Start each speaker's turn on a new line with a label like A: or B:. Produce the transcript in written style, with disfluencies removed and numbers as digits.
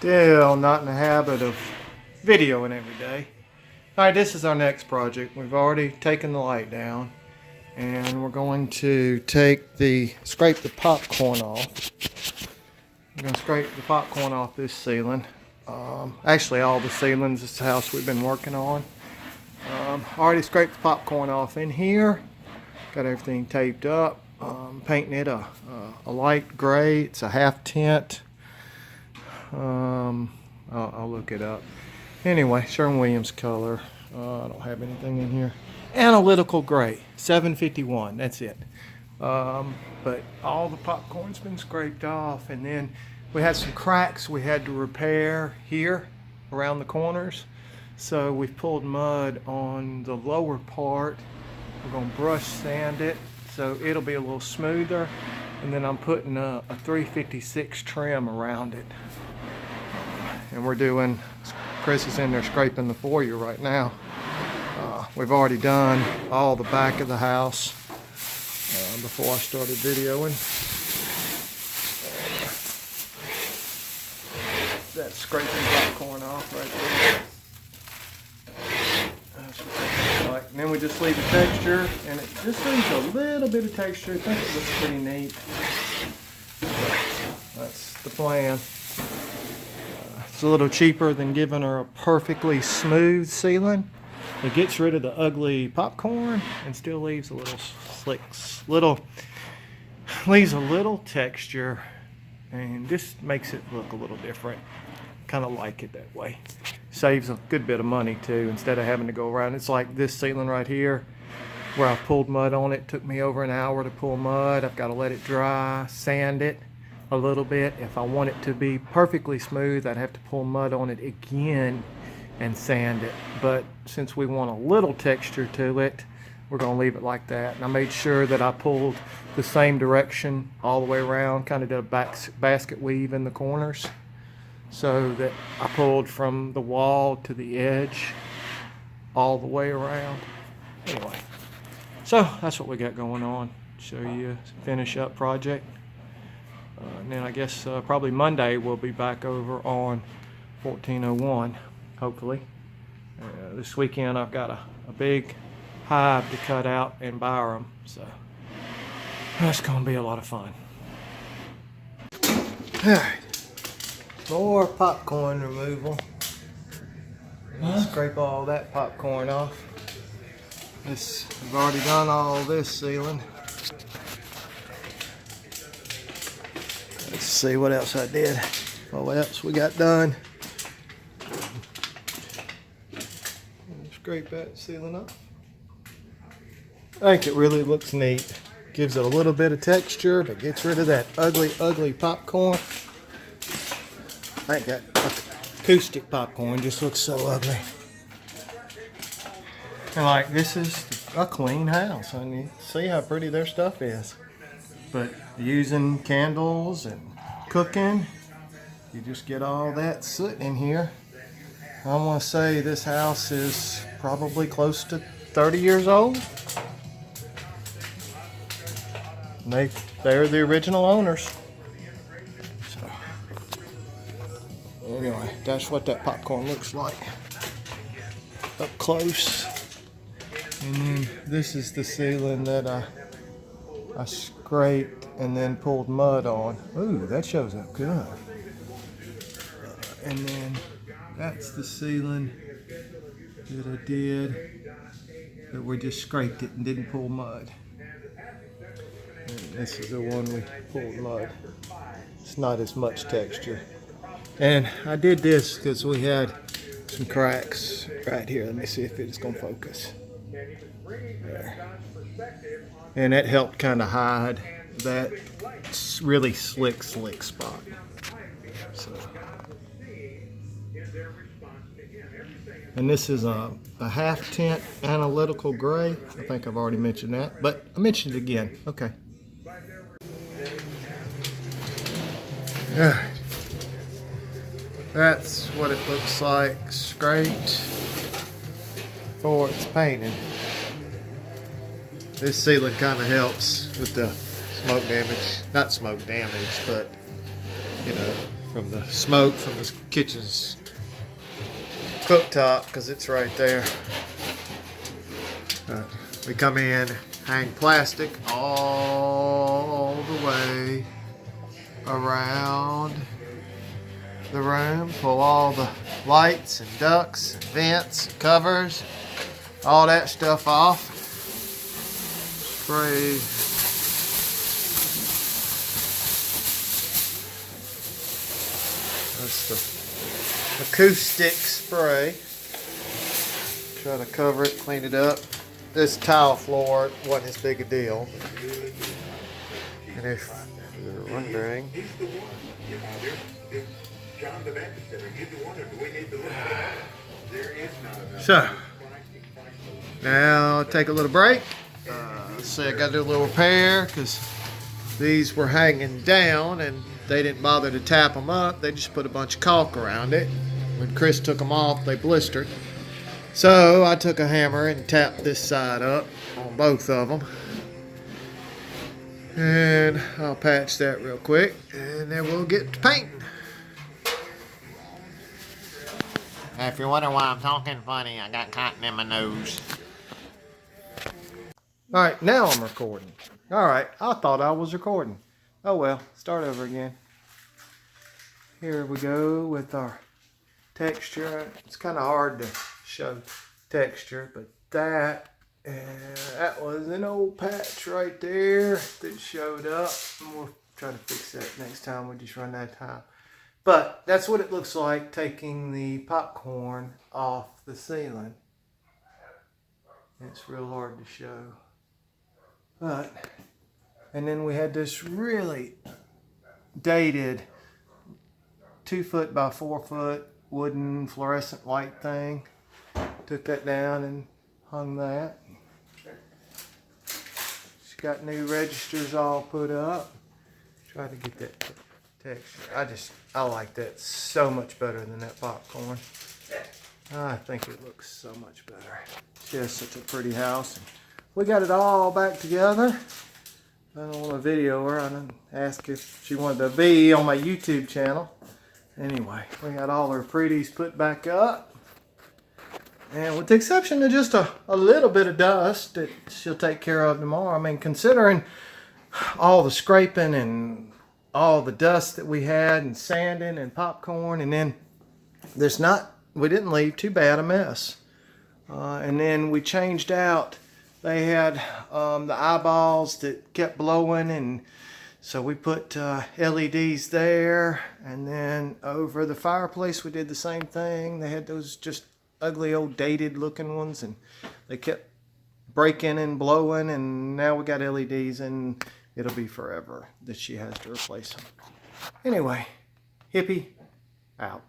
A: Still not in the habit of videoing every day. Alright, this is our next project. We've already taken the light down, and we're going to scrape the popcorn off. We're going to scrape the popcorn off this ceiling. Actually, all the ceilings. This is the house we've been working on. Already scraped the popcorn off in here. Got everything taped up. Painting it a light gray. It's a half tint. I'll look it up. Anyway, Sherwin-Williams color. I don't have anything in here. Analytical gray, 751. That's it. But all the popcorn's been scraped off, and then we had some cracks we had to repair here around the corners. So we've pulled mud on the lower part. We're going to brush sand it so it'll be a little smoother, and then I'm putting a 356 trim around it. And we're doing, Chris is in there scraping the foyer right now. We've already done all the back of the house before I started videoing. That's scraping popcorn off right there. That's what that looks like. And then we just leave the texture, and it just leaves a little bit of texture. I think it looks pretty neat. So that's the plan. It's a little cheaper than giving her a perfectly smooth ceiling. It gets rid of the ugly popcorn and still leaves a little leaves a little texture, and this makes it look a little different. Kind of like it that way. Saves a good bit of money too, instead of having to go around. It's like this ceiling right here where I pulled mud on it. It took me over an hour to pull mud. I've got to let it dry, sand it a little bit. If I want it to be perfectly smooth, I'd have to pull mud on it again and sand it. But since we want a little texture to it, we're going to leave it like that. And I made sure that I pulled the same direction all the way around, kind of did a basket weave in the corners, so that I pulled from the wall to the edge all the way around. Anyway, so that's what we got going on. Show you a finish up project. And then I guess probably Monday we'll be back over on 1401, hopefully. This weekend I've got a big hive to cut out in Byram, so that's going to be a lot of fun. Alright, more popcorn removal. Scrape all that popcorn off. We've already done all this ceiling. Let's see what else I did. What else we got done. Scrape that ceiling up. I think it really looks neat. Gives it a little bit of texture, but gets rid of that ugly popcorn. I think that acoustic popcorn just looks so ugly. And like, this is a clean house. I mean, see how pretty their stuff is. But using candles and cooking, you just get all that soot in here. I want to say this house is probably close to 30 years old. And they're the original owners. So, anyway, that's what that popcorn looks like up close. And then this is the ceiling that I scraped and then pulled mud on. Ooh, that shows up good. And then that's the ceiling that I did, that we just scraped it and didn't pull mud. And this is the one we pulled mud. It's not as much texture. And I did this because we had some cracks right here. Let me see if it's going to focus. There. And that helped kind of hide that really slick spot. So. And this is a half tint analytical gray. I think I've already mentioned that, but I mentioned it again. Okay. Alright. That's what it looks like scraped before it's painted. This ceiling kind of helps with the smoke damage. Not smoke damage, but you know, from the smoke from the kitchen's cooktop because it's right there. We come in, hang plastic all the way around the room, pull all the lights and ducts and vents and covers, all that stuff off. Spray. That's the acoustic spray. Try to cover it, clean it up. This tile floor wasn't as big a deal. And if you're wondering, so now take a little break. See, I got to do a little repair because these were hanging down and they didn't bother to tap them up. They just put a bunch of caulk around it. When Chris took them off, they blistered. So I took a hammer and tapped this side up on both of them. And I'll patch that real quick and then we'll get to painting. If you're wondering why I'm talking funny, I got cotton in my nose. Alright, now I'm recording. Alright, I thought I was recording. Oh well, start over again. Here we go with our texture. It's kind of hard to show texture, but that was an old patch right there that showed up. And we'll try to fix that next time. We just run out of time. But that's what it looks like taking the popcorn off the ceiling. It's real hard to show. But, and then we had this really dated 2 foot by 4 foot wooden fluorescent light thing. Took that down and hung that. It's got new registers all put up. Try to get that texture. I like that so much better than that popcorn. I think it looks so much better. It's just such a pretty house. We got it all back together. I don't want to video her. I didn't ask if she wanted to be on my YouTube channel. Anyway, we got all her pretties put back up. And with the exception of just a little bit of dust that she'll take care of tomorrow. I mean, considering all the scraping and all the dust that we had and sanding and popcorn, and then we didn't leave too bad a mess. And then we changed out. They had the eyeballs that kept blowing, and so we put LEDs there. And then over the fireplace we did the same thing. They had those just ugly old dated looking ones, and they kept breaking and blowing, and now we got LEDs, and it'll be forever that she has to replace them. Anyway, hippie out.